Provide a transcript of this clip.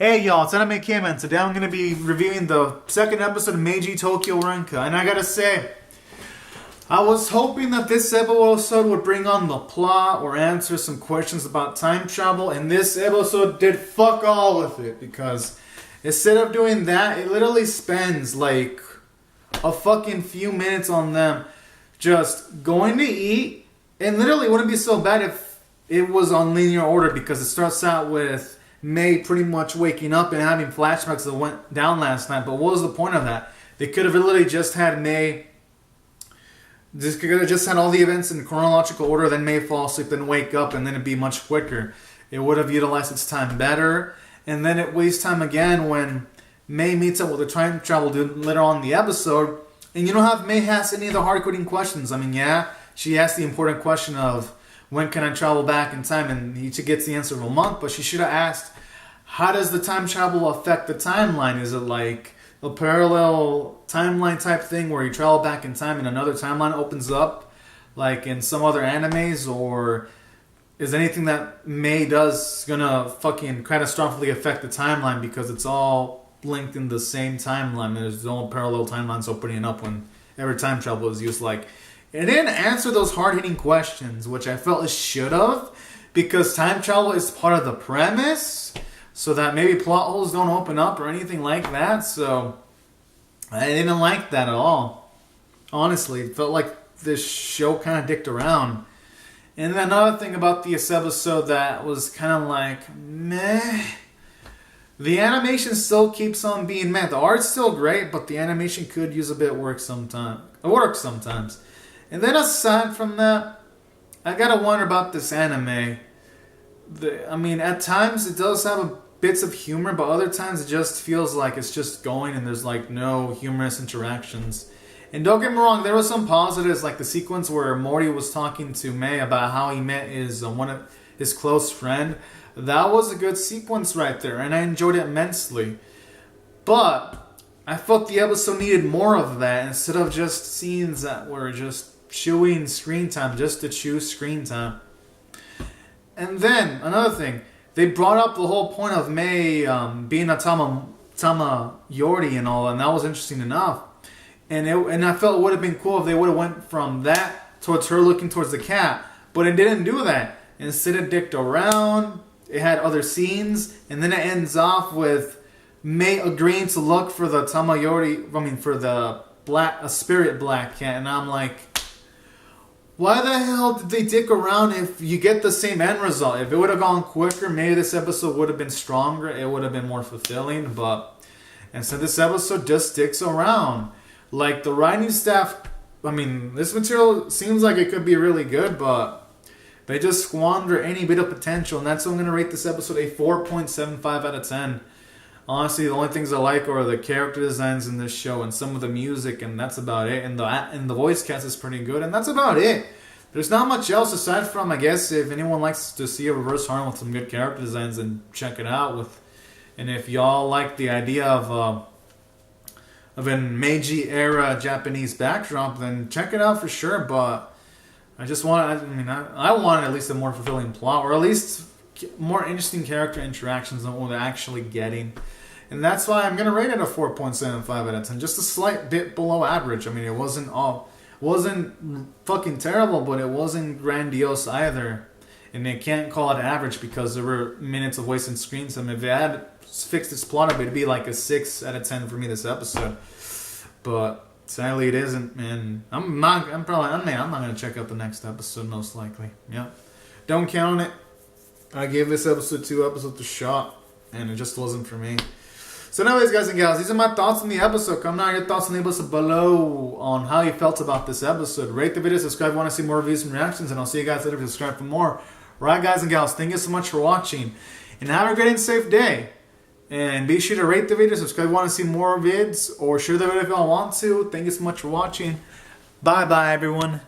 Hey y'all, it's Anime Kim, and today I'm going to be reviewing the second episode of Meiji Tokyo Renka. And I gotta say, I was hoping that this episode would bring on the plot or answer some questions about time travel, and this episode did fuck all with it, because instead of doing that, it literally spends like a fucking few minutes on them just going to eat, and literally it wouldn't be so bad if it was on linear order, because it starts out with Mei pretty much waking up and having flashbacks that went down last night. But what was the point of that? They could have literally just had Mei, could have just had all the events in chronological order, then Mei fall asleep, then wake up, and then it'd be much quicker. It would have utilized its time better, and then it wastes time again when Mei meets up with the time travel dude later on in the episode, and you don't have Mei ask any of the hard-hitting questions. I mean, yeah, she asked the important question of, when can I travel back in time? And she gets the answer of a month, but she should have asked, how does the time travel affect the timeline? Is it like a parallel timeline type thing where you travel back in time and another timeline opens up, like in some other animes? Or is anything that Mei does gonna fucking catastrophically affect the timeline because it's all linked in the same timeline? There's no parallel timelines opening up when every time travel is used. Like, it didn't answer those hard-hitting questions, which I felt it should have, because time travel is part of the premise, so that maybe plot holes don't open up or anything like that. So I didn't like that at all. Honestly, it felt like this show kind of dicked around. And then another thing about this episode that was kind of like, meh. The animation still keeps on being meh. The art's still great, but the animation could use a bit of work sometimes. And then aside from that, I gotta wonder about this anime. I mean, at times it does have bits of humor, but other times it just feels like it's just going and there's like no humorous interactions. And don't get me wrong, there were some positives, like the sequence where Mori was talking to Mei about how he met one of his close friend. That was a good sequence right there, and I enjoyed it immensely. But I felt the episode needed more of that instead of just scenes that were just chewing screen time just to chew screen time. And then another thing, they brought up the whole point of Mei being a Tama Yori and all, and that was interesting enough. And I felt it would have been cool if they would have went from that towards her looking towards the cat, but it didn't do that. Instead, it dicked around. It had other scenes, and then it ends off with Mei agreeing to look for the Tama Yori. I mean, for the spirit black cat, and I'm like, why the hell did they dick around if you get the same end result? If it would have gone quicker, maybe this episode would have been stronger. It would have been more fulfilling. But instead, this episode just sticks around. Like, the writing staff, I mean, this material seems like it could be really good, but they just squander any bit of potential. And that's why I'm going to rate this episode a 4.75 out of 10. Honestly, the only things I like are the character designs in this show and some of the music, and that's about it. And the voice cast is pretty good, and that's about it. There's not much else aside from, I guess, if anyone likes to see a reverse harem with some good character designs, then check it out. And if y'all like the idea of a Meiji era Japanese backdrop, then check it out for sure. But I wanted at least a more fulfilling plot, or at least more interesting character interactions than what we're actually getting. And that's why I'm going to rate it a 4.75 out of 10. Just a slight bit below average. I mean, it wasn't fucking terrible, but it wasn't grandiose either. And they can't call it average because there were minutes of wasted screen time. If it had fixed its plot up, it'd be like a 6 out of 10 for me this episode. But sadly it isn't, and I'm not going to check out the next episode most likely. Yeah. Don't count it. I gave this episode 2 episodes a shot, and it just wasn't for me. So anyways, guys and gals, these are my thoughts on the episode. Comment down your thoughts on the episode below on how you felt about this episode. Rate the video, subscribe if you want to see more reviews and reactions, and I'll see you guys later if you subscribe for more. Alright, guys and gals, thank you so much for watching, and have a great and safe day. And be sure to rate the video, subscribe if you want to see more vids, or share the video if you all want to. Thank you so much for watching. Bye-bye, everyone.